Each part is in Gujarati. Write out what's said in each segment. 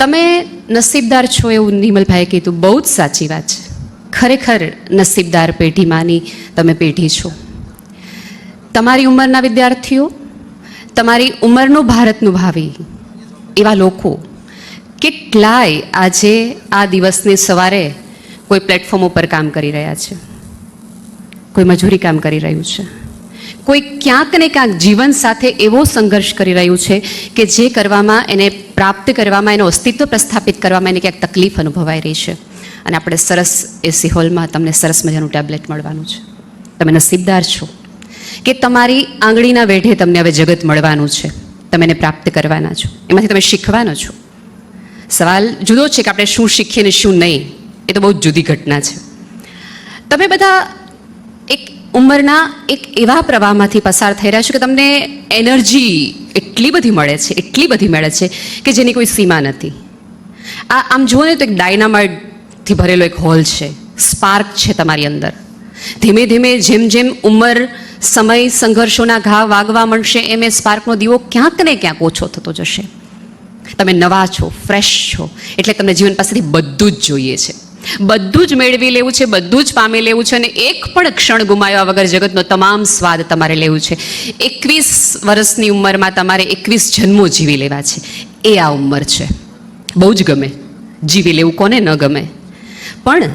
તમે નસીબદાર છો એવું નિમલભાઈએ કીધું, બહુ જ સાચી વાત છે. ખરેખર નસીબદાર પેઢીમાંની તમે પેઢી છો. તમારી ઉંમરના વિદ્યાર્થીઓ, તમારી ઉંમરનું ભારતનું ભાવિ એવા લોકો કેટલાય આજે આ દિવસની સવારે કોઈ પ્લેટફોર્મ ઉપર કામ કરી રહ્યા છે, કોઈ મજૂરી કામ કરી રહ્યું છે, કોઈ ક્યાંક ને ક્યાંક જીવન સાથે એવો સંઘર્ષ કરી રહ્યું છે કે જે કરવામાં, એને પ્રાપ્ત કરવામાં, એનું અસ્તિત્વ પ્રસ્થાપિત કરવામાં એને ક્યાંક તકલીફ અનુભવાઈ રહી છે. અને આપણે સરસ એસી હોલમાં તમને સરસ મજાનું ટેબ્લેટ મળવાનું છે. તમે નસીબદાર છો કે તમારી આંગળીના વેઢે તમને હવે જગત મળવાનું છે. તમે એને પ્રાપ્ત કરવાના છો, એમાંથી તમે શીખવાના છો. સવાલ જુદો છે કે આપણે શું શીખીએ ને શું નહીં, એ તો બહુ જ જુદી ઘટના છે. તમે બધા એક ઉંમરના એક એવા પ્રવાહમાંથી પસાર થઈ રહ્યા છો કે તમને એનર્જી એટલી બધી મળે છે, એટલી બધી મળે છે કે જેની કોઈ સીમા નથી. આમ જુઓ ને તો એક ડાયનામાઇટથી ભરેલો એક હોલ છે, સ્પાર્ક છે તમારી અંદર. ધીમે ધીમે જેમ જેમ ઉંમર, સમય, સંઘર્ષોના ઘા વાગવા મળશે એમ એ સ્પાર્કનો દીવો ક્યાંક ને ક્યાંક ઓછો થતો જશે. તમે નવા છો, ફ્રેશ છો, એટલે તમને જીવન પાસેથી બધું જ જોઈએ છે, બધું જ મેળવી લેવું છે, બધું જ પામી લેવું છે, અને એક પણ ક્ષણ ગુમાવ્યા વગર જગતનો તમામ સ્વાદ તમારે લેવું છે. 21 વર્ષની ઉંમરમાં તમારે 21 જન્મો જીવી લેવા છે. એ આ ઉંમર છે. બહુ જ ગમે જીવી લેવું, કોને ન ગમે? પણ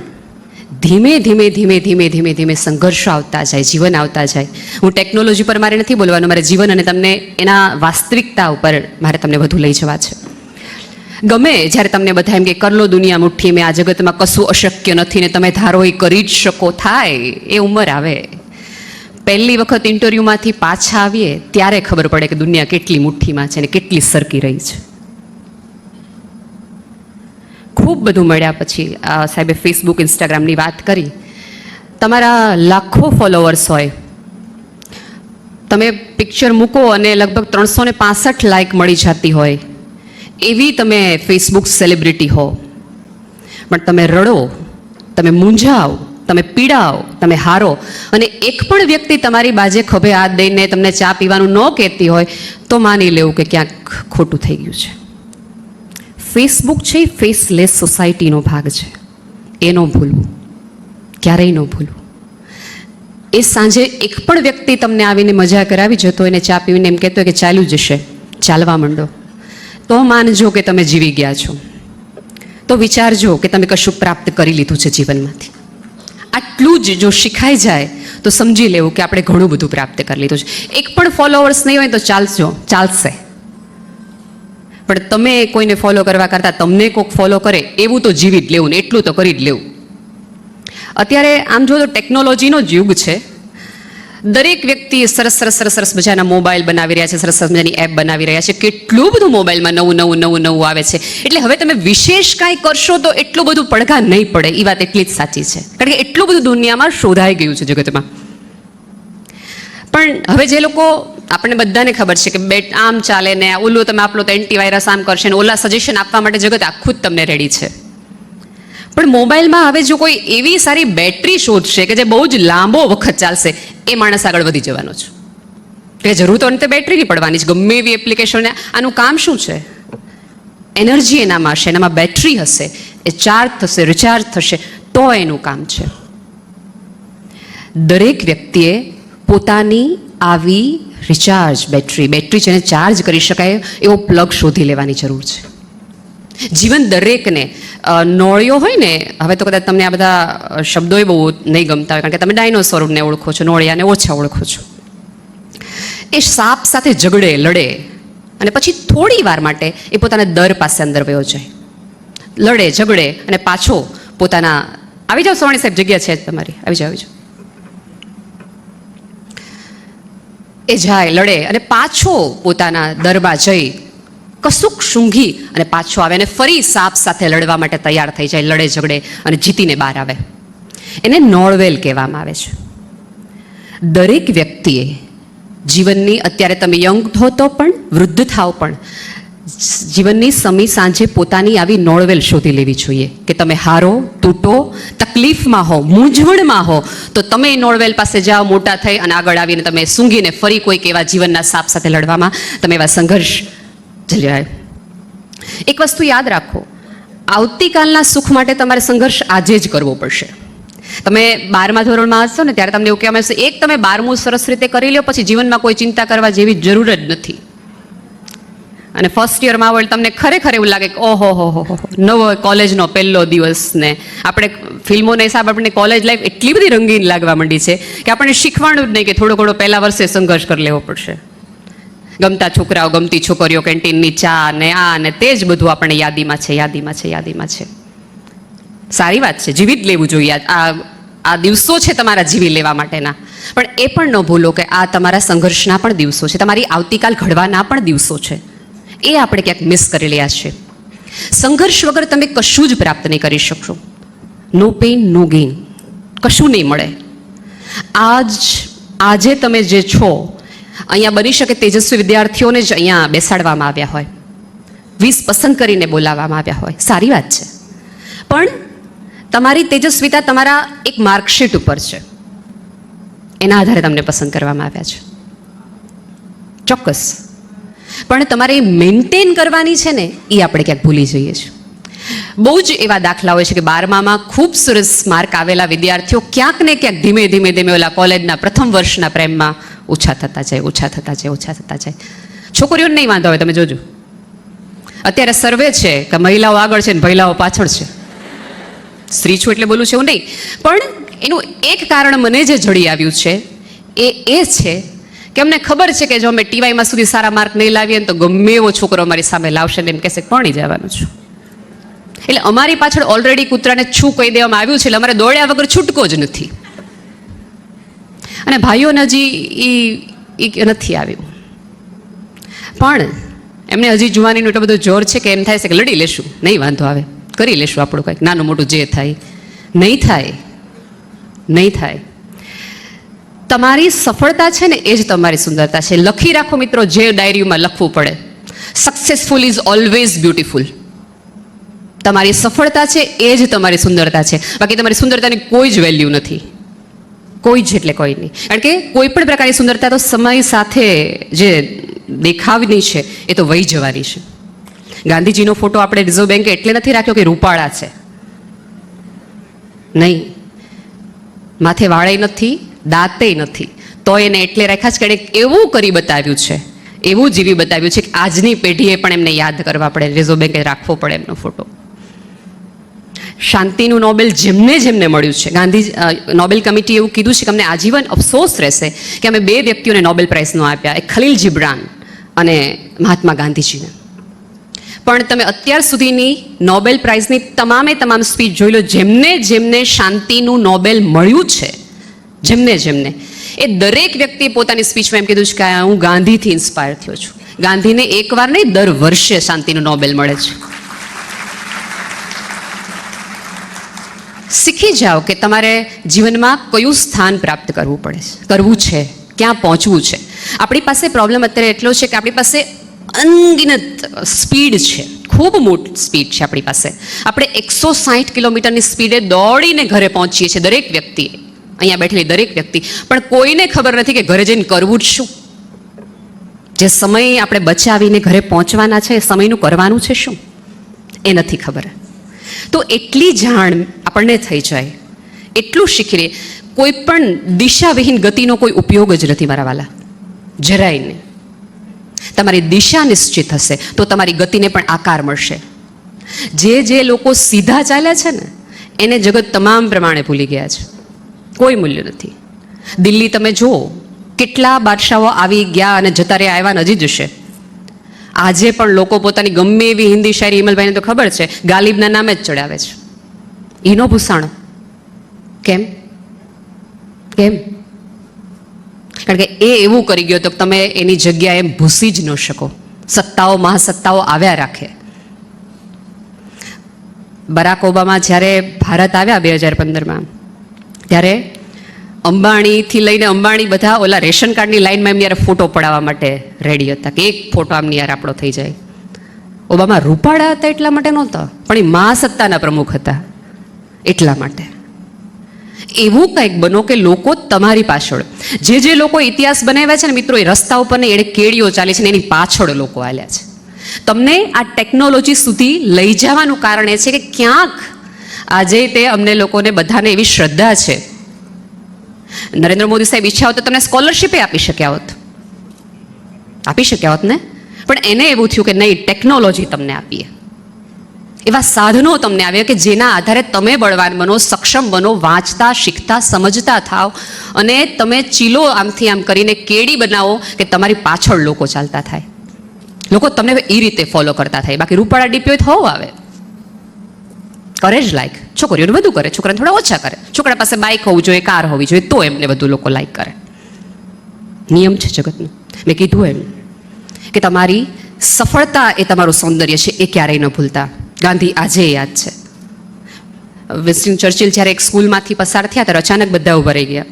ધીમે ધીમે ધીમે ધીમે ધીમે ધીમે સંઘર્ષો આવતા જાય, જીવન આવતા જાય. હું ટેકનોલોજી પર મારે નથી બોલવાનું, મારે જીવન અને તમને એના વાસ્તવિકતા ઉપર મારે તમને વધુ લઈ જવા છે. ગમે જ્યારે તમને બધા એમ કે કર લો દુનિયા મુઠ્ઠી મેં, આ જગતમાં કશું અશક્ય નથી ને તમે ધારો એ કરી જ શકો, થાય એ ઉંમર આવે. પહેલી વખત ઇન્ટરવ્યૂમાંથી પાછા આવીએ ત્યારે ખબર પડે કે દુનિયા કેટલી મુઠ્ઠીમાં છે ને કેટલી સરકી રહી છે. ખૂબ બધું મળ્યા પછી સાહેબે ફેસબુક, ઇન્સ્ટાગ્રામની વાત કરી. તમારા લાખો ફોલોવર્સ હોય, તમે પિક્ચર મૂકો અને લગભગ 365 લાઇક મળી જતી હોય, એવી તમે ફેસબુક સેલિબ્રિટી હો, પણ તમે રડો, તમે મૂંઝાઓ, તમે પીડાઓ, તમે હારો, અને એક પણ વ્યક્તિ તમારી બાજે ખભે હાથ દઈને તમને ચા પીવાનું ન કહેતી હોય તો માની લેવું કે ક્યાંક ખોટું થઈ ગયું છે. ફેસબુક છે એ ફેસલેસ સોસાયટીનો ભાગ છે. એ ન ભૂલવું, ક્યારેય ન ભૂલવું. એ સાંજે એક પણ વ્યક્તિ તમને આવીને મજા કરાવી જતો, એને ચા પીવીને એમ કહેતો કે ચાલ્યું જશે, ચાલવા માંડો, તો માનજો કે તમે જીવી ગયા છો. તો વિચારજો કે તમે કશું પ્રાપ્ત કરી લીધું છે જીવનમાંથી. આટલું જ જો શીખાઈ જાય તો સમજી લેવું કે આપણે ઘણું બધું પ્રાપ્ત કરી લીધું છે. એક પણ ફોલોવર્સ નહીં હોય તો ચાલશે, પણ તમે કોઈને ફોલો કરવા કરતાં તમને કોઈક ફોલો કરે એવું તો જીવી જ લેવું ને, એટલું તો કરી જ લેવું. અત્યારે આમ જો તો ટેકનોલોજીનો જ યુગ છે. દરેક વ્યક્તિ સરસ સરસ સરસ સરસ મજાના મોબાઈલ બનાવી રહ્યા છે, સરસ સરસ મજાની એપ બનાવી રહ્યા છે. કેટલું બધું મોબાઈલમાં નવું આવે છે. એટલે હવે તમે વિશેષ કાંઈ કરશો તો એટલું બધું પડઘા નહીં પડે. એ વાત એટલી જ સાચી છે, કારણ કે એટલું બધું દુનિયામાં શોધાઈ ગયું છે જગતમાં. પણ હવે જે લોકો, આપણને બધાને ખબર છે કે બેટ આમ ચાલે ને ઓલું તમે આપલો તો એન્ટીવાયરસ આમ કરશે ને ઓલા સજેશન આપવા માટે જગત આખું જ તમને રેડી છે. પણ મોબાઈલમાં હવે જો કોઈ એવી સારી બેટરી શોધશે કે જે બહુ જ લાંબો વખત ચાલશે, એ માણસ આગળ વધી જવાનો છે. કે જરૂર તો અંતે બેટરી નહીં પડવાની છે. ગમે એવી એપ્લિકેશનને આનું કામ શું છે? એનર્જી એનામાં હશે, એનામાં બેટરી હશે, એ ચાર્જ થશે, રિચાર્જ થશે, તો એનું કામ છે. દરેક વ્યક્તિએ પોતાની આવી રિચાર્જ બેટરી જેને ચાર્જ કરી શકાય એવો પ્લગ શોધી લેવાની જરૂર છે. જીવન દરેકને, નોળિયો હોય ને, હવે તો કદાચ તમને આ બધા શબ્દોય બહુ નહીં ગમતા હોય, કારણ કે તમે ડાયનોસોરને ઓળખો છો, નોળિયાને ઓછા ઓળખો છો. એ સાપ સાથે ઝઘડે, લડે, અને પછી થોડી વાર માટે એ પોતાના દર પાસે અંદર વયો જાય, લડે, ઝઘડે, અને પાછો પોતાના, આવી જાઓ સવાણી સાહેબ, જગ્યા છે તમારી, આવી જાઓ. એ જાય, લડે, અને પાછો પોતાના દરમાં જઈ કશુંક સૂંઘી અને પાછો આવે, અને ફરી સાપ સાથે લડવા માટે તૈયાર થઈ જાય, લડે, ઝઘડે અને જીતીને બહાર આવે. એને નોળવેલ કહેવામાં આવે છે. દરેક વ્યક્તિએ જીવનની, અત્યારે તમે યંગ થો તો પણ, વૃદ્ધ થાવ પણ, જીવનની સમી સાંજે પોતાની આવી નોળવેલ શોધી લેવી જોઈએ કે તમે હારો, તૂટો, તકલીફમાં હો, મૂંઝવણમાં હો, તો તમે એ નોળવેલ પાસે જાઓ, મોટા થઈ અને આગળ આવીને તમે સૂંઘીને ફરી કોઈક એવા જીવનના સાપ સાથે લડવામાં તમે એવા સંઘર્ષ ઝીલ્યા. એક વસ્તુ યાદ રાખો, આવતીકાલના સુખ માટે તમારે સંઘર્ષ આજે જ કરવો પડશે. તમે 12મા ધોરણમાં હશો ને ત્યારે તમને એવું કહેવામાં આવશે, એક તમે 12મું સરસ રીતે કરી લો, પછી જીવનમાં કોઈ ચિંતા કરવા જેવી જરૂર જ નથી. અને ફર્સ્ટ યરમાં હોય તમને ખરેખર એવું લાગે કે ઓહો હો હો નવો કોલેજનો પહેલો દિવસ ને આપણે ફિલ્મોના હિસાબ આપણને કોલેજ લાઈફ એટલી બધી રંગીન લાગવા માંડી છે કે આપણને શીખવાનું જ નહીં કે થોડો ઘણો પહેલા વર્ષે સંઘર્ષ કરી લેવો પડશે. ગમતા છોકરાઓ, ગમતી છોકરીઓ, કેન્ટીનની ચા ને આ ને તે જ બધું આપણે યાદીમાં છે. સારી વાત છે, જીવી જ લેવું જોઈએ. આ દિવસો છે તમારા જીવી લેવા માટેના, પણ એ પણ ન ભૂલો કે આ તમારા સંઘર્ષના પણ દિવસો છે, તમારી આવતીકાલ ઘડવાના પણ દિવસો છે. એ આપણે ક્યાંક મિસ કરી રહ્યા છે. સંઘર્ષ વગર તમે કશું જ પ્રાપ્ત નહીં કરી શકશો. નો પેઇન નો ગેઇન, કશું નહીં મળે. આજે તમે જે છો, અહીંયા બની શકે તેજસ્વી વિદ્યાર્થીઓને જ અહીંયા બેસાડવામાં આવ્યા હોય, 20 પસંદ કરીને બોલાવવામાં આવ્યા હોય, સારી વાત છે. પણ તમારી તેજસ્વીતા તમારા એક માર્કશીટ ઉપર છે, એના આધારે તમને પસંદ કરવામાં આવ્યા છે, ચોક્કસ. પણ તમારે મેન્ટેન કરવાની છે ને, એ આપણે ક્યાંક ભૂલી જઈએ છીએ. બહુ જ એવા દાખલા હોય છે કે 12મામાં ખૂબ સરસ માર્ક આવેલા વિદ્યાર્થીઓ ક્યાંક ને ક્યાંક ધીમે ધીમે ઓલા કોલેજના પ્રથમ વર્ષના પ્રેમમાં ઓછા થતા જાય. છોકરીઓને નહીં વાંધો આવે, તમે જોજો. અત્યારે સર્વે છે કે મહિલાઓ આગળ છે ને મહિલાઓ પાછળ છે. સ્ત્રી છું એટલે બોલું છે એવું નહીં, પણ એનું એક કારણ મને જે જડી આવ્યું છે એ છે કે અમને ખબર છે કે જો અમે ટીવાયમાં સુધી સારા માર્ક નહીં લાવીએ ને તો ગમે એવો છોકરો અમારી સામે લાવશે ને એમ કહેશે પરણી જવાનું છું. એટલે અમારી પાછળ ઓલરેડી કૂતરાને છું કહી દેવામાં આવ્યું છે, એટલે અમારે દોડ્યા વગર છૂટકો જ નથી. અને ભાઈઓને હજી એ નથી આવ્યું, પણ એમને હજી જુવાનીનું એટલો બધો જોર છે કે એમ થાય છે કે લડી લેશું, નહીં વાંધો આવે, કરી લેશું આપણું કંઈક નાનું મોટું જે થાય. નહીં થાય. તમારી સફળતા છે ને એ જ તમારી સુંદરતા છે. લખી રાખો મિત્રો, જે ડાયરીમાં લખવું પડે, સક્સેસફુલ ઇઝ ઓલવેઝ બ્યુટીફુલ. તમારી સફળતા છે એ જ તમારી સુંદરતા છે, બાકી તમારી સુંદરતાની કોઈ જ વેલ્યુ નથી, કોઈ જ એટલે કોઈ નહીં. કારણ કે કોઈ પણ પ્રકારની સુંદરતા તો સમય સાથે જે દેખાવની છે એ તો વહી જવાની છે. ગાંધીજીનો ફોટો આપણે રિઝર્વ બેન્કે એટલે નથી રાખ્યો કે રૂપાળા છે, નહીં. માથે વાળે નથી, દાંતે નથી, તો એને એટલે રાખ્યા છે કે એવું કરી બતાવ્યું છે, એવું જીવી બતાવ્યું છે કે આજની પેઢીએ પણ એમને યાદ કરવા પડે, રિઝર્વ બેન્કે રાખવો પડે એમનો ફોટો. શાંતિનું નોબેલ જેમને મળ્યું છે, નોબેલ કમિટી એવું કીધું છે કે અમને આજીવન અફસોસ રહેશે કે અમે 2 વ્યક્તિઓને નોબેલ પ્રાઇઝ ન આપ્યા, એક ખલીલ જીબ્રાન અને મહાત્મા ગાંધીજીને. પણ તમે અત્યાર સુધીની નોબેલ પ્રાઇઝની તમામ સ્પીચ જોઈ લો, જેમને શાંતિનું નોબેલ મળ્યું છે, જેમને એ દરેક વ્યક્તિએ પોતાની સ્પીચમાં એમ કીધું છે કે હું ગાંધીથી ઇન્સ્પાયર થયો છું. ગાંધીને એકવાર નહીં, દર વર્ષે શાંતિનું નોબેલ મળે છે. શીખી જાઓ કે તમારે જીવનમાં કયું સ્થાન પ્રાપ્ત કરવું છે, ક્યાં પહોંચવું છે. આપણી પાસે પ્રોબ્લેમ અત્યારે એટલો છે કે આપણી પાસે અનગિનત સ્પીડ છે, ખૂબ મોટી સ્પીડ છે આપણી પાસે. આપણે 160 કિલોમીટરની સ્પીડે દોડીને ઘરે પહોંચીએ છીએ, દરેક વ્યક્તિ, અહીંયા બેઠેલી દરેક વ્યક્તિ. પણ કોઈને ખબર નથી કે ઘરે જઈને કરવું જ શું. જે સમય આપણે બચાવીને ઘરે પહોંચવાના છે, એ સમયનું કરવાનું છે શું, એ નથી ખબર. તો એટલી જાણ આપણને થઈ જાય, એટલું શીખી લે. કોઈ પણ દિશાવિહીન ગતિનો કોઈ ઉપયોગ જ નથી મારા વાલા, જરાય નહીં. તમારી દિશા નિશ્ચિત હશે તો તમારી ગતિને પણ આકાર મળશે. જે લોકો સીધા ચાલ્યા છે ને એને જગત તમામ પ્રમાણે ભૂલી ગયા છે, કોઈ મૂલ્ય નથી. દિલ્હી તમે જુઓ, કેટલા બાદશાહો આવી ગયા અને જતા રહ્યા, આવ્યા નજી જશે. આજે પણ લોકો પોતાની ગમે એવી હિન્દી શાયરી, હિમલભાઈને તો ખબર છે, ગાલિબના નામે જ ચડાવે છે. એનો ભૂસાણો કેમ? કારણ કે એ એવું કરી ગયો તો તમે એની જગ્યાએ ભૂસી જ ન શકો. મહાસત્તાઓ આવ્યા રાખે. બરાક ઓબામા જ્યારે ભારત આવ્યા 2015માં, ત્યારે અંબાણીથી લઈને અંબાણી બધા ઓલા રેશન કાર્ડની લાઈનમાં એમની યાર ફોટો પડાવવા માટે રેડી હતા કે એક ફોટો આમની યાર આપણો થઈ જાય. ઓબામા રૂપાળા હતા એટલા માટે નહોતા, પણ એ મહાસત્તાના પ્રમુખ હતા એટલા માટે. એવું કંઈક બનો કે લોકો તમારી પાછળ, જે લોકો ઇતિહાસ બનાવ્યા છે ને મિત્રો, એ રસ્તા ઉપર ને એને કેડીઓ ચાલી છે ને એની પાછળ લોકો હાલ્યા છે. તમને આ ટેકનોલોજી સુધી લઈ જવાનું કારણ એ છે કે ક્યાંક આજે તે અમને લોકોને બધાને એવી શ્રદ્ધા છે. નરેન્દ્ર મોદી સાહેબ ઈચ્છા હોત તો તમને સ્કોલરશીપે આપી શક્યા હોત ને, પણ એને એવું થયું કે નહીં, ટેકનોલોજી તમને આપીએ. એવા સાધનો તમને આવ્યા કે જેના આધારે તમે બળવાન બનો, સક્ષમ બનો, વાંચતા, શીખતા, સમજતા થાવ અને તમે ચીલો આમથી આમ કરીને કેડી બનાવો કે તમારી પાછળ લોકો ચાલતા થાય, લોકો તમને એ રીતે ફોલો કરતા થાય. બાકી રૂપાળા ડીપીઓ થવો આવે, કરે જ લાઈક, છોકરીઓને વધુ કરે, છોકરાને થોડા ઓછા કરે. છોકરા પાસે બાઇક હોવું જોઈએ, કાર હોવી જોઈએ, તો એમને બધું લોકો લાઈક કરે. નિયમ છે જગતનું. મેં કીધું એમ કે તમારી સફળતા એ તમારું સૌંદર્ય છે, એ ક્યારેય ન ભૂલતા. ગાંધી આજે યાદ છે. વિન્સ્ટન ચર્ચિલ જ્યારે એક સ્કૂલમાંથી પસાર થયા ત્યારે અચાનક બધા ઉભા રહી ગયા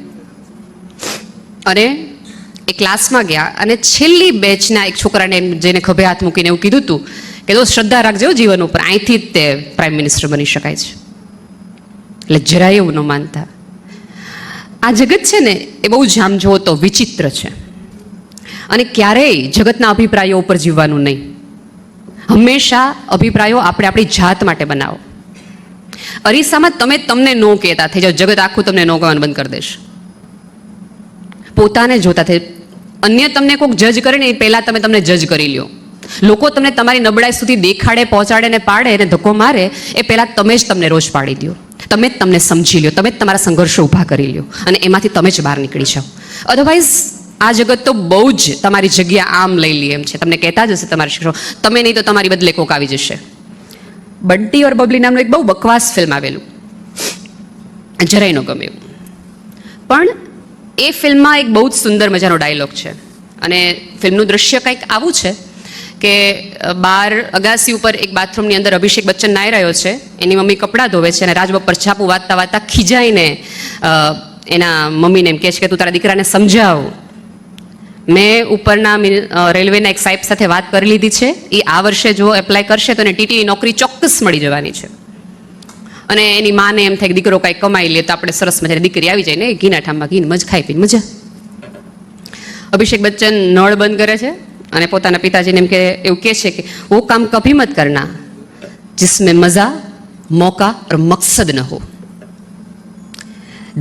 અને એ ક્લાસમાં ગયા અને છેલ્લી બેચના એક છોકરાને જેને ખભે હાથ મૂકીને એવું કીધું હતું કે દોસ્ત શ્રદ્ધા રાખજો જીવન ઉપર, અહીંથી જ તે પ્રાઇમ મિનિસ્ટર બની શકાય છે. એટલે જરાય એવું ન માનતા. આ જગત છે ને એ બહુ જ આમ જુઓ તો વિચિત્ર છે અને ક્યારેય જગતના અભિપ્રાયો ઉપર જીવવાનું નહીં. હંમેશા અભિપ્રાયો આપણે આપણી જાત માટે બનાવો. અરીસામાં તમે તમને નો કહેતા થઈ જાઓ, જગત આખું તમને નો કહેવાનું બંધ કરી દેશે. પોતાને જોતા થઈ, અન્ય તમને કોઈક જજ કરે ને એ પહેલાં તમે તમને જજ કરી લ્યો. લોકો તમને તમારી નબળાઈ સુધી દેખાડે, પહોંચાડે ને પાડે અને ધક્કો મારે એ પહેલાં તમે જ તમને રોજ પાડી દો. તમે જ તમને સમજી લ્યો, તમે જ તમારા સંઘર્ષો ઊભા કરી લ્યો અને એમાંથી તમે જ બહાર નીકળી જાઓ. અધરવાઇઝ આ જગત તો બહુ જ તમારી જગ્યા આમ લઈ લે એમ છે. તમને કહેતા જ હશે તમારા શિક્ષકો, તમે નહીં તો તમારી બદલે કોક આવી જશે. બંટી ઓર બબલી નામનું એક બહુ બકવાસ ફિલ્મ આવેલું, જરાય ન ગમે એવું. પણ એ ફિલ્મમાં એક બહુ જ સુંદર મજાનો ડાયલોગ છે અને ફિલ્મનું દૃશ્ય કંઈક આવું છે કે બહાર અગાસી ઉપર એક બાથરૂમની અંદર અભિષેક બચ્ચન નાહી રહ્યો છે, એની મમ્મી કપડાં ધોવે છે અને રાજબબ્બર છાપું વાંચતા વાંચતા ખીજાઈને એના મમ્મીને એમ કહે છે કે તું તારા દીકરાને સમજાવ, મેં ઉપરના રેલવેના એક સાહેબ સાથે વાત કરી લીધી છે, એ આ વર્ષે જો એપ્લાય કરશે તો એને ટીટીની નોકરી ચોક્કસ મળી જવાની છે. અને એની માને એમ થાય કે દીકરો કાંઈ કમાઈ લે તો આપણે સરસ મજાની દીકરી આવી જાય ને ઘીના ઠામમાં ઘીને મજ ખાઈ પીને મજા. અભિષેક બચ્ચન નળ બંધ કરે છે અને પોતાના પિતાજીને એમ કે એવું કહે છે કે વો કામ કભી મત કરના જિસમેં મજા, મોકા और મકસદ ન હો.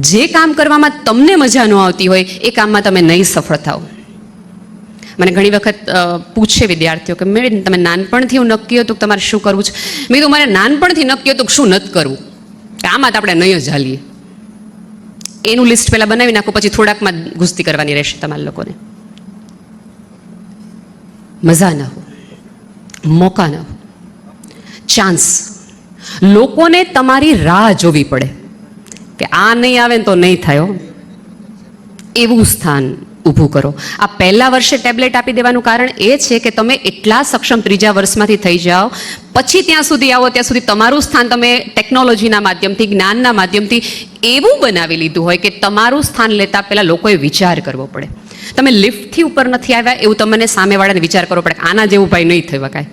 જે કામ કરવામાં તમને મજા ન આવતી હોય એ કામમાં તમે નહીં સફળ થાઓ. મને ઘણી વખત પૂછે વિદ્યાર્થીઓ કે મેડમ તમે નાનપણથી હું નક્કી હતું કે તમારે શું કરવું છે? મેં કીધું મારે નાનપણથી નક્કી હતું કે શું નથી કરવું, કે આમાં તો આપણે નહીં જ હાલીએ. એનું લિસ્ટ પહેલાં બનાવી નાખો, પછી થોડાકમાં ગુસ્તી કરવાની રહેશે તમારા લોકોને. મજા ન હો, મોકા ન હો, ચાન્સ. લોકોને તમારી રાહ જોવી પડે કે આ નહીં આવે ને તો નહીં થાય, એવું સ્થાન ઊભું કરો. આ પહેલા વર્ષે ટેબ્લેટ આપી દેવાનું કારણ એ છે કે તમે એટલા સક્ષમ ત્રીજા વર્ષમાંથી થઈ જાઓ, પછી ત્યાં સુધી આવો ત્યાં સુધી તમારું સ્થાન તમે ટેકનોલોજીના માધ્યમથી, જ્ઞાનના માધ્યમથી એવું બનાવી લીધું હોય કે તમારું સ્થાન લેતા પહેલાં લોકોએ વિચાર કરવો પડે. તમે લિફ્ટથી ઉપર નથી આવ્યા એવું તમને સામેવાળાને વિચાર કરવો પડે, આના જેવું ભાઈ નહીં થવા કાંઈ.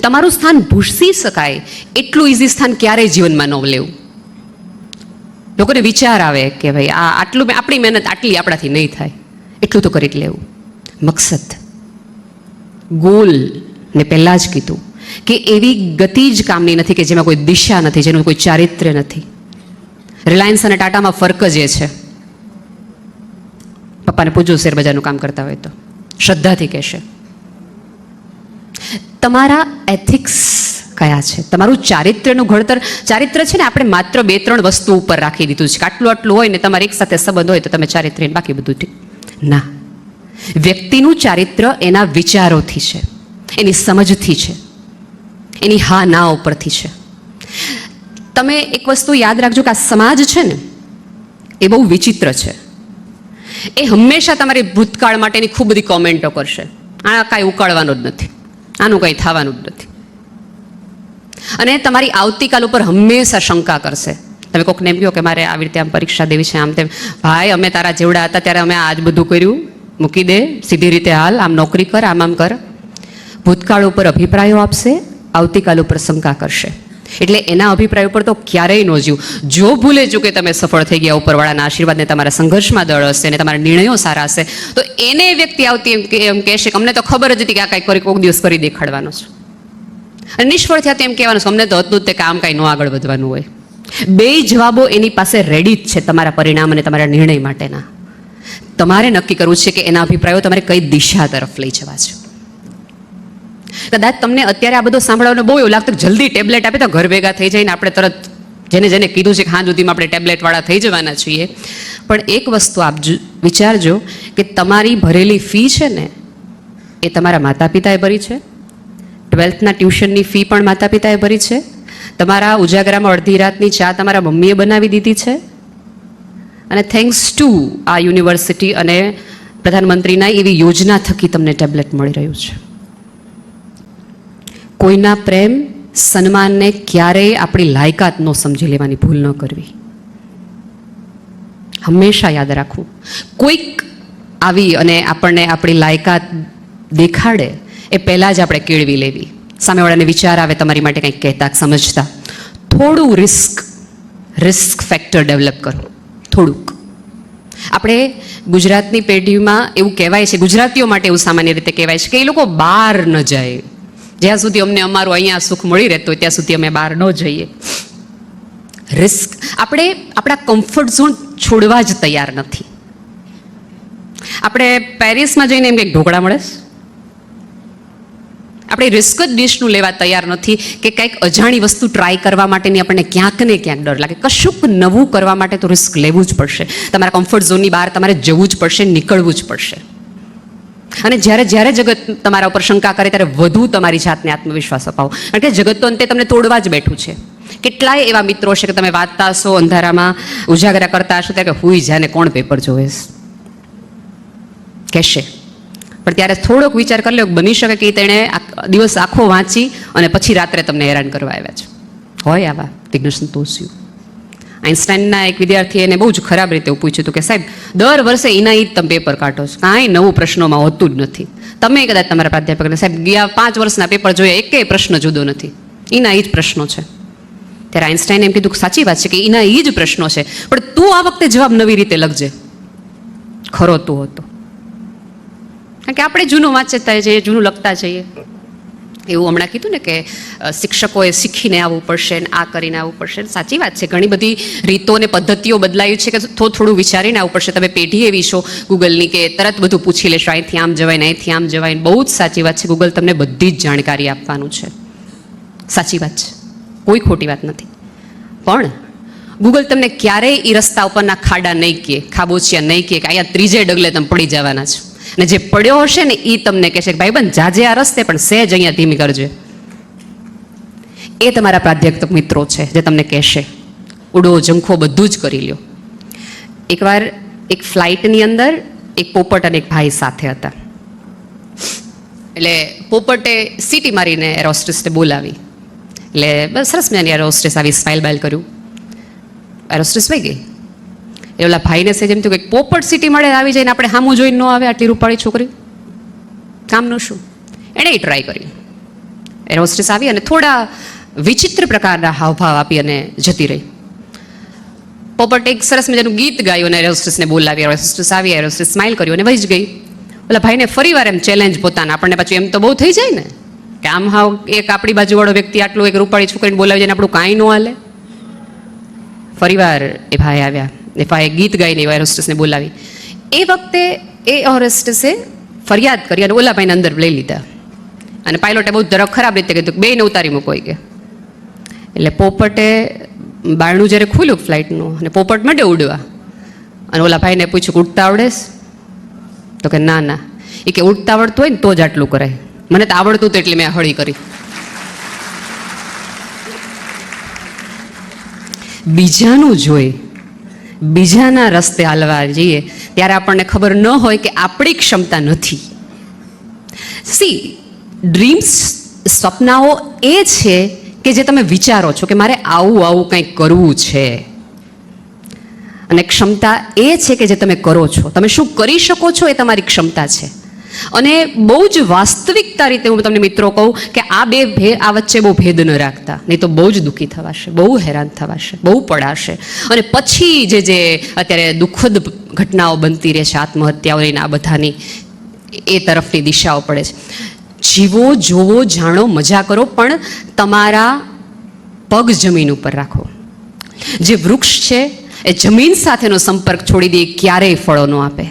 તમારું સ્થાન ભૂસી શકાય એટલું ઇઝી સ્થાન ક્યારેય જીવનમાં ન લેવું. લોકોને વિચાર આવે કે ભાઈ આ આટલું આપણી મહેનત આટલી આપણાથી નહીં થાય, એટલું તો કરી જ લેવું. મકસદ, ગોલ. ને પહેલાં જ કીધું કે એવી ગતિ જ કામની નથી કે જેમાં કોઈ દિશા નથી, જેનું કોઈ ચારિત્ર્ય નથી. રિલાયન્સ અને ટાટામાં ફરક જ એ છે. પપ્પાને પૂછજો શેરબજારનું કામ કરતા હોય તો શ્રદ્ધાથી કહેશે. તમારા એથિક્સ કયા છે, તમારું ચારિત્ર્યનું ઘડતર. ચારિત્ર્ય છે ને આપણે માત્ર 2-3 વસ્તુ ઉપર રાખી દીધું છે કે આટલું આટલું હોય ને તમારે એક સાથે સંબંધ હોય તો તમે ચારિત્ર્ય, બાકી બધું ઠીક ના. વ્યક્તિનું ચારિત્ર્ય એના વિચારોથી છે, એની સમજથી છે, એની હા ના ઉપરથી છે. તમે એક વસ્તુ યાદ રાખજો કે આ સમાજ છે ને એ બહુ વિચિત્ર છે. એ હંમેશા તમારી ભૂતકાળ માટેની ખૂબ બધી કોમેન્ટો કરશે. આ કાંઈ ઉકાળવાનું જ નથી, આનું કંઈ થવાનું જ નથી. અને તમારી આવતીકાલ ઉપર હંમેશા શંકા કરશે. તમે કોઈકને એમ કહો કે મારે આવી રીતે આમ પરીક્ષા દેવી છે, આમ તેમ, ભાઈ અમે તારા જેવડા હતા ત્યારે અમે આજ બધું કર્યું, મૂકી દે, સીધી રીતે હાલ, આમ નોકરી કર, આમ આમ કર. ભૂતકાળ ઉપર અભિપ્રાયો આપશે, આવતીકાલ ઉપર શંકા કરશે. એટલે એના અભિપ્રાય ઉપર તો ક્યારેય ન જીવ. જો ભૂલે ચૂકે તમે સફળ થઈ ગયા, ઉપરવાળાના આશીર્વાદને તમારા સંઘર્ષમાં દળ હશે અને તમારા નિર્ણયો સારા હશે, તો એને વ્યક્તિ આવતી એમ કહેશે કે અમને તો ખબર જ હતી કે આ કાંઈક કોઈક દિવસ કરી દેખાડવાનો છે. અને નિષ્ફળ થયા તેમ કહેવાનું છે અમને તો હતું જ તે કામ કાંઈ ન આગળ વધવાનું હોય. બે જવાબો એની પાસે રેડી જ છે તમારા પરિણામ અને તમારા નિર્ણય માટેના. તમારે નક્કી કરવું છે કે એના અભિપ્રાયો તમારે કઈ દિશા તરફ લઈ જવા છે. કદાચ તમને અત્યારે આ બધું સાંભળવાનું બહુ એવું લાગતું જલ્દી ટેબ્લેટ આપે તો ઘર ભેગા થઈ જાય ને આપણે તરત જેને કીધું છે કે હા સુધીમાં આપણે ટેબ્લેટવાળા થઈ જવાના છીએ. પણ એક વસ્તુ આપ વિચારજો કે તમારી ભરેલી ફી છે ને એ તમારા માતા પિતાએ ભરી છે. 12થના ટ્યુશનની ફી પણ માતા પિતાએ ભરી છે. તમારા ઉજાગરામાં અડધી રાતની ચા તમારા મમ્મીએ બનાવી દીધી છે. અને થેન્ક્સ ટુ આ યુનિવર્સિટી અને પ્રધાનમંત્રીના એવી યોજના થકી તમને ટેબ્લેટ મળી રહ્યું છે. કોઈના પ્રેમ સન્માનને ક્યારેય આપણી લાયકાત ન સમજી લેવાની ભૂલ ન કરવી. હંમેશા યાદ રાખવું, કોઈક આવી અને આપણને આપણી લાયકાત દેખાડે એ પહેલાં જ આપણે કેળવી લેવી. સામેવાળાને વિચાર આવે તમારી માટે કંઈક કહેતા સમજતા, થોડું રિસ્ક ફેક્ટર ડેવલપ કરો. થોડુંક આપણે ગુજરાતની પેઢીમાં એવું કહેવાય છે, ગુજરાતીઓ માટે એવું સામાન્ય રીતે કહેવાય છે કે એ લોકો બહાર ન જાય. જ્યાં સુધી અમને અમારું અહીંયા સુખ મળી રહેતું હોય ત્યાં સુધી અમે બહાર ન જઈએ. રિસ્ક, આપણે આપણા કમ્ફર્ટ ઝોન છોડવા જ તૈયાર નથી. આપણે પેરિસમાં જઈને એમ કંઈક ઢોકળા મળે, આપણે રિસ્ક જ ડિશનું લેવા તૈયાર નથી કે કંઈક અજાણી વસ્તુ ટ્રાય કરવા માટેની આપણને ક્યાંક ને ક્યાંક ડર લાગે. કશુંક નવું કરવા માટે તો રિસ્ક લેવું જ પડશે. તમારા કમ્ફર્ટ ઝોનની બહાર તમારે જવું જ પડશે, નીકળવું જ પડશે. અને જ્યારે જગત તમારા ઉપર શંકા કરે ત્યારે વધુ તમારી જાતને આત્મવિશ્વાસ અપાવો. કારણ કે જગત તો અંતે તમને તોડવા જ બેઠું છે. કેટલાય એવા મિત્રો છે કે તમે વાંચતા હશો, અંધારામાં ઉજાગરા કરતા હશો ત્યારે હુઈ જાને કોણ પેપર જોવે કહેશે. પણ ત્યારે થોડોક વિચાર કરી લો, બની શકે કે તેણે દિવસ આખો વાંચી અને પછી રાત્રે તમને હેરાન કરવા આવ્યા છે. હોય આવા વિઘ્ન સંતોષીઓ. આઇન્સ્ટાઈનના એક વિદ્યાર્થીએ એને બહુ જ ખરાબ રીતે પૂછ્યું હતું કે સાહેબ દર વર્ષે એના જ તમે પેપર કાઢો છો, કાંઈ નવું પ્રશ્નોમાં હોતું જ નથી. તમે કદાચ તમારા પ્રાધ્યાપકને સાહેબ ગયા 5 વર્ષના પેપર જોયા એકેય પ્રશ્ન જુદો નથી, એના જ પ્રશ્નો છે. ત્યારે આઇન્સ્ટાઈને એમ કીધું સાચી વાત છે કે એના એ જ પ્રશ્નો છે, પણ તું આ વખતે જવાબ નવી રીતે લખજે. ખરો તું હતો. કારણ કે આપણે જૂનું વાંચતા જઈએ, જૂનું લખતા જઈએ. એવું હમણાં કીધું ને કે શિક્ષકોએ શીખીને આવવું પડશે ને આ કરીને આવવું પડશે. સાચી વાત છે, ઘણી બધી રીતો અને પદ્ધતિઓ બદલાયું છે કે થોડું વિચારીને આવવું પડશે. તમે પેઢી એવી છો ગૂગલની કે તરત બધું પૂછી લેશો, અહીંથી આમ જવાય ને અહીંથી આમ જવાય. બહુ જ સાચી વાત છે, ગૂગલ તમને બધી જ જાણકારી આપવાનું છે. સાચી વાત છે, કોઈ ખોટી વાત નથી. પણ ગૂગલ તમને ક્યારેય એ રસ્તા ઉપરના ખાડા નહીં કહે, ખાબોચિયા નહીં કહે કે અહીંયા 3જે ડગલે તમે પડી જવાના છો. ને જે પડ્યો હશે ને એ તમને કહેશે કે ભાઈબંધ જાજે આ રસ્તે પણ સહેજ અહીંયા ધીમી કરજે. એ તમારા પ્રાધ્યાપક મિત્રો છે જે તમને કહેશે ઉડો ઝંખો બધું જ કરી લ્યો. એકવાર એક ફ્લાઇટની અંદર એક પોપટ અને એક ભાઈ સાથે હતા. એટલે પોપટે સીટી મારીને એરોસ્ટ્રેસને બોલાવી. એટલે બસ સરસ મજાની એરોસ્ટ્રેસ આવી, સ્માઇલ બાઇલ કર્યું, એરોસ્ટ્રેસ વહી ગઈ. એ ઓલા ભાઈને છે જેમ થયું કે પોપટ સિટી મળે આવી જાય ને આપણે સામું જોઈને ન આવે, આટલી રૂપાળી છોકરી કામનું શું. એણે એ ટ્રાય કરી. એરોસ્ટ્રેસ આવી અને થોડા વિચિત્ર પ્રકારના હાવભાવ આપી અને જતી રહી. પોપટ એક સરસ મજાનું ગીત ગાયું અને એરોસ્ટ્રેસને બોલાવી. એરોસ્ટ્રેસ આવી, એરોસ્ટ્રેસ સ્માઇલ કર્યું અને વહી જ ગઈ. ઓલા ભાઈને ફરી વાર એમ ચેલેન્જ પોતાના, આપણને પાછું એમ તો બહુ થઈ જાય ને કે આમ હાવ એક આપણી બાજુવાળો વ્યક્તિ આટલું એક રૂપાળી છોકરીને બોલાવી જાય ને આપણું કાંઈ ન હાલે. ફરીવાર એ ભાઈ આવ્યા, એ ભાઈએ ગીત ગાઈને એરોસ્ટ્રેસને બોલાવી. એ વખતે એ એરોસ્ટ્રેસે ફરિયાદ કરી અને ઓલા ભાઈને અંદર લઈ લીધા. અને પાયલોટે બહુ જરાક ખરાબ રીતે કીધું કે બેને ઉતારી મૂકો કે. એટલે પોપટે બારણું જ્યારે ખુલ્યું ફ્લાઇટનું અને પોપટ માંડે ઉડવા, અને ઓલા ભાઈને પૂછ્યું કે ઉડતા આવડે? તો કે ના ના. એ કે ઉડતા આવડતું હોય ને તો જ આટલું કરાય, મને તો આવડતું તો એટલે મેં હળી કરી. બીજાનું જોઈ બીજાના રસ્તે હાલવા જઈએ ત્યારે આપણને ખબર ન હોય કે આપણી ક્ષમતા નથી. સી ડ્રીમ્સ, સપનાઓ એ છે કે જે તમે વિચારો છો કે મારે આવું કંઈક કરવું છે, અને ક્ષમતા એ છે કે જે તમે કરો છો. તમે શું કરી શકો છો એ તમારી ક્ષમતા છે. અને બહુ જ વાસ્તવિકતા રીતે હું તમને મિત્રો કહું કે આ વચ્ચે બહુ ભેદ ન રાખતા, નહીં તો બહુ જ દુઃખી થવાશે, બહુ હેરાન થવાશે, બહુ પડાશે. અને પછી જે અત્યારે દુઃખદ ઘટનાઓ બનતી રહે છે, આત્મહત્યાઓની આ બધાની, એ તરફની દિશાઓ પડે છે. જીવો, જોવો, જાણો, મજા કરો, પણ તમારા પગ જમીન ઉપર રાખો. જે વૃક્ષ છે એ જમીન સાથેનો સંપર્ક છોડી દે, ક્યારેય ફળો ન આપે.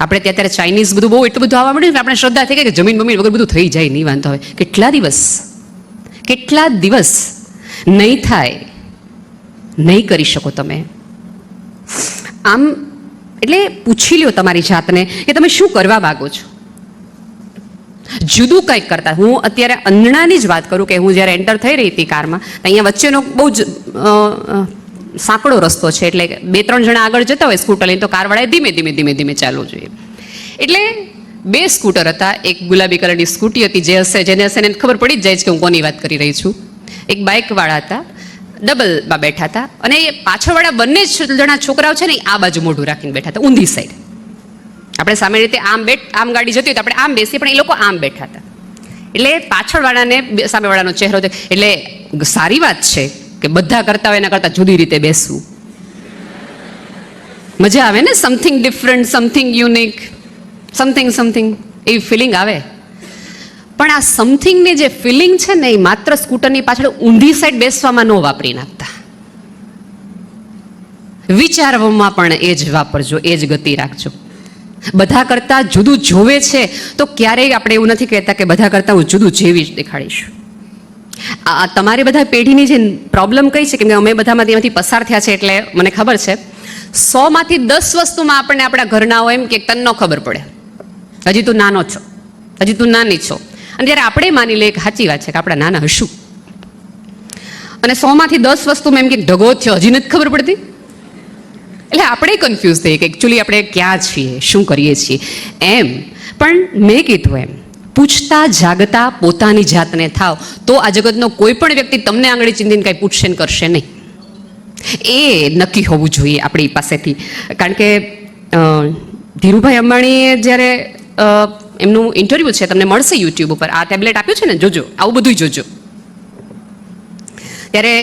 આપણે અત્યારે ચાઇનીઝ બધું બહુ એટલું બધું આવવા મળ્યું, આપણે શ્રદ્ધા થઈ કે જમીન બમીન વગર બધું થઈ જાય, નહીં વાંધો હવે. કેટલા દિવસ નહીં થાય, નહીં કરી શકો તમે. આમ એટલે પૂછી લ્યો તમારી જાતને કે તમે શું કરવા માંગો છો. જુદું કંઈક કરતા. હું અત્યારે અંજણાની જ વાત કરું કે હું જ્યારે એન્ટર થઈ રહી હતી કારમાં, અહીંયા વચ્ચેનો બહુ જ સાંકડો રસ્તો છે, એટલે 2-3 જણા આગળ જતા હોય સ્કૂટર લઈને, તો કારવાળાએ ધીમે ચાલવું જોઈએ. એટલે 2 સ્કૂટર હતા. એક ગુલાબી કલરની સ્કૂટી હતી, જેને હશે એને ખબર પડી જ જાય છે કે હું કોની વાત કરી રહી છું. એક બાઇકવાળા હતા, ડબલમાં બેઠા હતા, અને એ પાછળવાળા બંને જણા છોકરાઓ છે ને આ બાજુ મોઢું રાખીને બેઠા હતા, ઊંધી સાઈડ. આપણે સામે રીતે આમ ગાડી જતી હોય તો આપણે આમ બેસીએ, પણ એ લોકો આમ બેઠા હતા. એટલે પાછળવાળાને સામેવાળાનો ચહેરો, એટલે સારી વાત છે કે બધા કરતા હોય એના કરતાં જુદી રીતે બેસવું. મજા આવે ને, something different, something unique, something એવી ફિલિંગ આવે. પણ આ સમથિંગની જે ફિલિંગ છે ને, એ માત્ર સ્કૂટરની પાછળ ઊંધી સાઈડ બેસવામાં ન વાપરી નાખતા. વિચારવામાં પણ એ જ વાપરજો, એ જ ગતિ રાખજો. બધા કરતાં જુદું જોવે છે તો ક્યારેય આપણે એવું નથી કહેતા કે બધા કરતાં હું જુદું જેવી જ દેખાડીશ. તમારી બધા પેઢીની જે પ્રોબ્લેમ કઈ છે, કેમ કે અમે બધામાંથી એમાંથી પસાર થયા છે, એટલે મને ખબર છે 100માંથી 10 વસ્તુમાં આપણને આપણા ઘરના હોય એમ કે તને ન ખબર પડે, હજી તું નાનો છો, હજી તું નાની છો. અને જ્યારે આપણે માની લઈએ કે સાચી વાત છે કે આપણે નાના હશું, અને 100માંથી 10 વસ્તુમાં એમ કે ઢગો થયો, હજી નથી ખબર પડતી. એટલે આપણે કન્ફ્યુઝ થઈએ કે એકચ્યુઅલી આપણે ક્યાં છીએ, શું કરીએ છીએ એમ. પણ મેં કીધું એમ, પૂછતા જાગતા પોતાની જાતને થાવ, તો આ જગતનો કોઈ પણ વ્યક્તિ તમને આંગળી ચીંધીને કાંઈ પૂછશે ને કરશે નહીં. એ નક્કી હોવું જોઈએ આપણી પાસેથી. કારણ કે ધીરુભાઈ અંબાણીએ જ્યારે એમનું ઇન્ટરવ્યૂ છે, તમને મળશે યુટ્યુબ ઉપર, આ ટેબ્લેટ આપ્યું છે ને, જોજો, આવું બધું જોજો. ત્યારે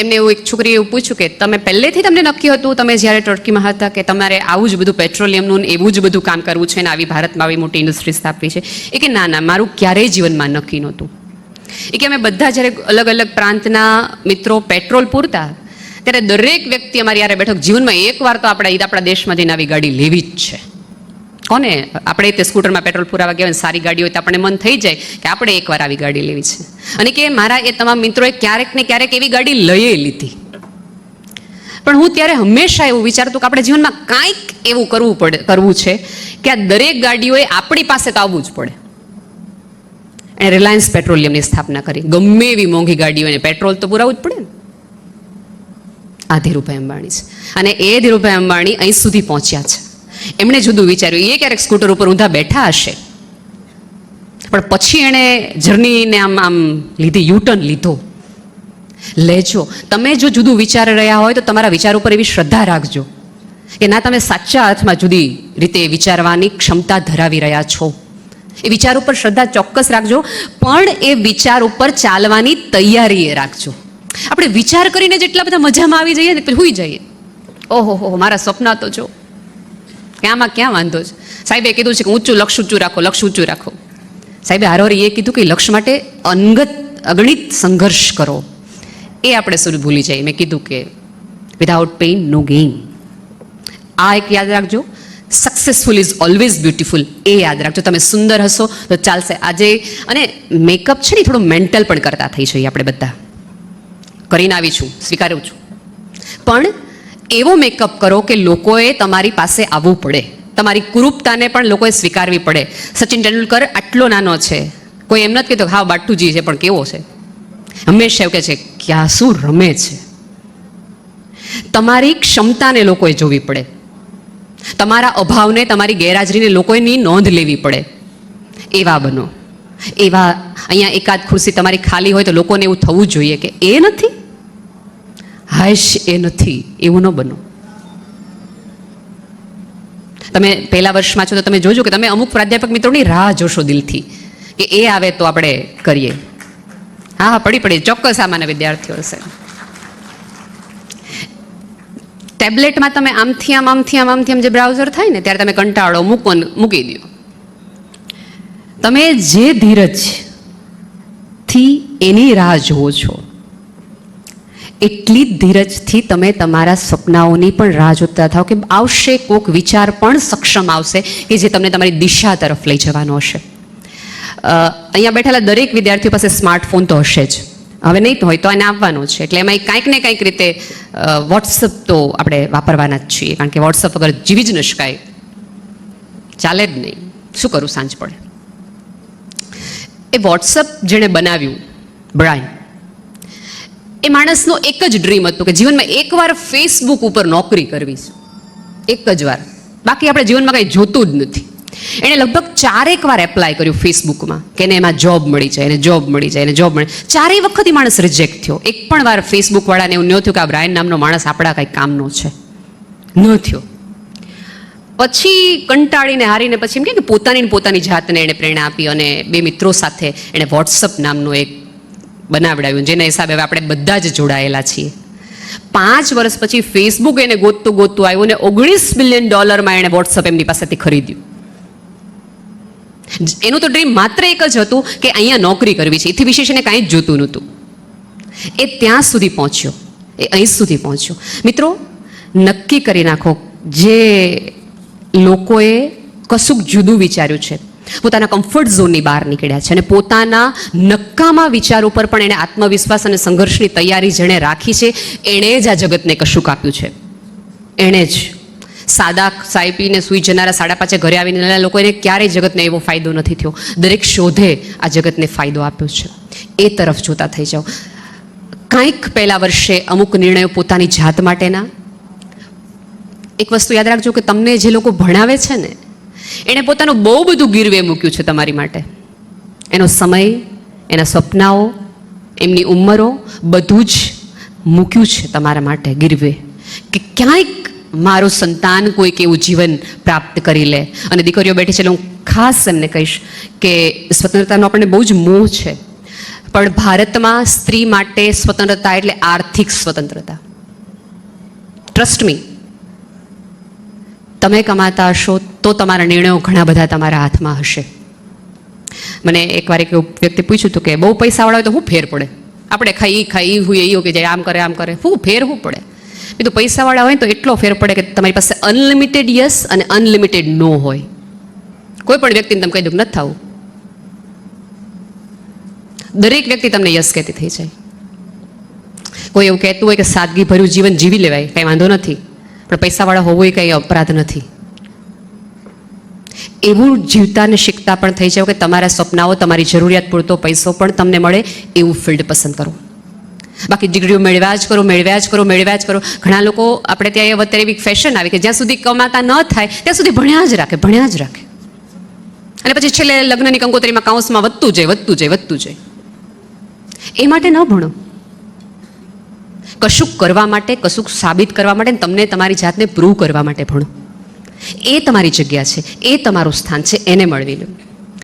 એમને એવું એક છોકરીએ એવું પૂછ્યું કે તમે પહેલેથી તમને નક્કી હતું, તમે જ્યારે ટર્કીમાં હતા, કે તમારે આવું જ બધું પેટ્રોલિયમનું એવું જ બધું કામ કરવું છે ને આવી ભારતમાં આવી મોટી ઇન્ડસ્ટ્રી સ્થાપવી છે? એ કે ના, મારું ક્યારેય જીવનમાં નક્કી નહોતું. એ કે અમે બધા જ્યારે અલગ અલગ પ્રાંતના મિત્રો પેટ્રોલ પૂરતા, ત્યારે દરેક વ્યક્તિ અમારી યારે બેઠક જીવનમાં એકવાર તો આપણા દેશમાંથી આવી ગાડી લેવી જ છે. કોને આપણે તે સ્કૂટરમાં પેટ્રોલ પુરાવા ગયા હોય, સારી ગાડી હોય તો આપણે મન થઈ જાય કે આપણે એકવાર આવી ગાડી લેવી છે. અને કે મારા એ તમામ મિત્રોએ ક્યારેક ને ક્યારેક એવી ગાડી લઈ લીધી. પણ હું ત્યારે હંમેશા એવું વિચારતું કે આપણે જીવનમાં કાંઈક એવું કરવું છે કે આ દરેક ગાડીઓએ આપણી પાસે તો આવવું જ પડે. એણે રિલાયન્સ પેટ્રોલિયમની સ્થાપના કરી. ગમે એવી મોંઘી ગાડીઓ એને પેટ્રોલ તો પુરાવવું જ પડે ને. આ ધીરુભાઈ અંબાણી છે. અને એ ધીરુભાઈ અંબાણી અહીં સુધી પહોંચ્યા છે. એમણે જુદું વિચાર્યું. એ ક્યારેક સ્કૂટર ઉપર ઊંધા બેઠા હશે, પણ પછી એણે જર્નીને આમ લીધી, યુટર્ન લીધો. લેજો. તમે જો જુદું વિચારી રહ્યા હોય તો તમારા વિચાર ઉપર એવી શ્રદ્ધા રાખજો કે ના, તમે સાચા અર્થમાં જુદી રીતે વિચારવાની ક્ષમતા ધરાવી રહ્યા છો. એ વિચાર ઉપર શ્રદ્ધા ચોક્કસ રાખજો, પણ એ વિચાર ઉપર ચાલવાની તૈયારી એ રાખજો. આપણે વિચાર કરીને જેટલા બધા મજામાં આવી જઈએ ને, પછી હોઈ જઈએ, ઓહો મારા સપના તો જો ક્યાં વાંધો છે. સાહેબે કીધું છે કે લક્ષ્ય ઊંચું રાખો. સાહેબે હારોરી એ કીધું કે લક્ષ્ય માટે અગણિત સંઘર્ષ કરો. એ આપણે શું ભૂલી જાય. મેં કીધું કે વિધાઉટ પેઇન નો ગેઇન. આ એક યાદ રાખજો. Successful is always beautiful. એ યાદ રાખજો. તમે સુંદર હશો તો ચાલશે. આજે અને મેકઅપ છે ને, થોડું મેન્ટલ પણ કરતા થઈ જઈએ આપણે બધા. કરીને આવી છું, સ્વીકારું છું, પણ એવો મેકઅપ કરો કે લોકોએ તમારી પાસે આવવું પડે. તમારી કુરૂપતાને પણ લોકોએ સ્વીકારવી પડે. સચિન તેંડુલકર આટલો નાનો છે, કોઈ એમ નથી કહેતો હા બાટુજી છે, પણ કેવો છે, હંમેશા એવું કહે છે ક્યાં શું રમે છે. તમારી ક્ષમતાને લોકોએ જોવી પડે. તમારા અભાવને, તમારી ગેરહાજરીને લોકોની નોંધ લેવી પડે. એવા બનો. એવા અહીંયા એકાદ ખુરશી તમારી ખાલી હોય તો લોકોને એવું થવું જોઈએ કે એ નથી, હાશ એ નથી, એવું ન બનો. તમે પહેલા વર્ષમાં છો તો તમે જોજો કે તમે અમુક પ્રાધ્યાપક મિત્રોની રાહ જોશો દિલથી કે એ આવે તો આપણે કરીએ. હા હા, પડી ચોક્કસ સામાન્ય વિદ્યાર્થીઓ હશે. ટેબ્લેટમાં તમે આમથી આમ જે બ્રાઉઝર થાય ને ત્યારે તમે કંટાળો મૂકી દો. તમે જે ધીરજથી એની રાહ જુઓ છો એટલી જ ધીરજથી તમે તમારા સપનાઓની પણ રાહ જોતા થાઓ કે આવશે કોઈક વિચાર પણ સક્ષમ આવશે કે જે તમને તમારી દિશા તરફ લઈ જવાનો હશે. અહીંયા બેઠેલા દરેક વિદ્યાર્થીઓ પાસે સ્માર્ટફોન તો હશે જ, હવે નહીં હોય તો એને આવવાનો છે. એટલે એમાં કંઈક ને કંઈક રીતે વોટ્સઅપ તો આપણે વાપરવાના જ છીએ, કારણ કે વોટ્સઅપ વગર જીવી જ ન શકાય, ચાલે જ નહીં. શું કરું સાંજ પડે. એ વોટ્સઅપ જેણે બનાવ્યું બ્રાયન, એ માણસનો એક જ ડ્રીમ હતું કે જીવનમાં એકવાર ફેસબુક ઉપર નોકરી કરવી છે, એક જ વાર. બાકી આપણે જીવનમાં કંઈ જોતું જ નથી. એણે લગભગ 4 વાર એપ્લાય કર્યું ફેસબુકમાં કે એને એમાં જોબ મળી જાય, એને જોબ મળી જાય, એને જોબ મળે. 4 વખત એ માણસ રિજેક્ટ થયો. એક પણ વાર ફેસબુકવાળાને એવું ન થયું કે આ બ્રાયન નામનો માણસ આપણા કંઈ કામનો છે, ન થયો. પછી કંટાળીને હારીને પછી એમ કે પોતાની જાતને એણે પ્રેરણા આપી અને 2 મિત્રો સાથે એણે વોટ્સઅપ નામનું એક બનાવડાવ્યું, જેના હિસાબે હવે આપણે બધા જ જોડાયેલા છીએ. 5 વર્ષ પછી ફેસબુક એને ગોતતું આવ્યું ને $19 મિલિયન એણે વોટ્સઅપ એમની પાસેથી ખરીદ્યું. એનું તો ડ્રીમ માત્ર એક જ હતું કે અહીંયા નોકરી કરવી છે, એથી વિશેષ એને કાંઈ જ જોતું નહોતું. એ ત્યાં સુધી પહોંચ્યો, એ અહીં સુધી પહોંચ્યો. મિત્રો, નક્કી કરી નાખો, જે લોકોએ કશુંક જુદું વિચાર્યું છે, પોતાના કમ્ફર્ટ ઝોનની બહાર નીકળ્યા છે અને પોતાના નક્કામાં વિચાર ઉપર પણ એણે આત્મવિશ્વાસ અને સંઘર્ષની તૈયારી જેણે રાખી છે, એણે જ આ જગતને કશુંક આપ્યું છે. એણે જ. સાદા ચાય પીને સૂઈ જનારા 5:30 ઘરે આવીને લોકોને ક્યારેય જગતને એવો ફાયદો નથી થયો. દરેક શોધે આ જગતને ફાયદો આપ્યો છે. એ તરફ જોતા થઈ જાઓ. કંઈક પહેલા વર્ષે અમુક નિર્ણયો પોતાની જાત માટેના. એક વસ્તુ યાદ રાખજો કે તમને જે લોકો ભણાવે છે ને, એણે પોતાનું બહુ બધું ગીરવે મૂક્યું છે તમારી માટે. એનો સમય, એના સપનાઓ, એમની ઉંમરો, બધું જ મૂક્યું છે તમારા માટે ગીરવે, કે ક્યાંક મારું સંતાન કોઈક એવું જીવન પ્રાપ્ત કરી લે. અને દીકરીઓ બેઠી છે એટલે હું ખાસ એમને કહીશ કે સ્વતંત્રતાનો આપણને બહુ જ મોહ છે, પણ ભારતમાં સ્ત્રી માટે સ્વતંત્રતા એટલે આર્થિક સ્વતંત્રતા. ટ્રસ્ટ મી, તમે કમાતા હશો તો તમારા નિર્ણયો ઘણા બધા તમારા હાથમાં હશે. મને એકવાર એક વ્યક્તિ પૂછ્યું હતું કે બહુ પૈસાવાળા હોય તો શું ફેર પડે, આપણે ખાઈ હોય એવું કે જાય આમ કરે શું ફેર શું પડે. એ તો પૈસાવાળા હોય તો એટલો ફેર પડે કે તમારી પાસે અનલિમિટેડ યસ અને અનલિમિટેડ નો હોય. કોઈ પણ વ્યક્તિને તમે કહી દો નથી થવું, દરેક વ્યક્તિ તમને યસ કહેતી થઈ જાય. કોઈ એવું કહેતું હોય કે સાદગી ભર્યું જીવન જીવી લેવાય, કંઈ વાંધો નથી, પણ પૈસાવાળા હોવું એ કંઈ અપરાધ નથી. એવું જીવતા ને શીખતા પણ થઈ જાવ કે તમારા સપનાઓ, તમારી જરૂરિયાત પૂરતો પૈસો પણ તમને મળે એવું ફિલ્ડ પસંદ કરો. બાકી ડિગ્રીઓ મેળવ્યા જ કરો. ઘણા લોકો આપણે ત્યાં અત્યારે એવી ફેશન આવી કે જ્યાં સુધી કમાતા ન થાય ત્યાં સુધી ભણ્યા જ રાખે. અને પછી છેલ્લે લગ્નની કંકોત્રીમાં કાઉન્સમાં વધતું જાય. એ માટે ન ભણો. કશુંક કરવા માટે, કશુંક સાબિત કરવા માટે, તમને તમારી જાતને પ્રૂવ કરવા માટે ભણો. એ તમારી જગ્યા છે, એ તમારું સ્થાન છે, એને મળવી લો.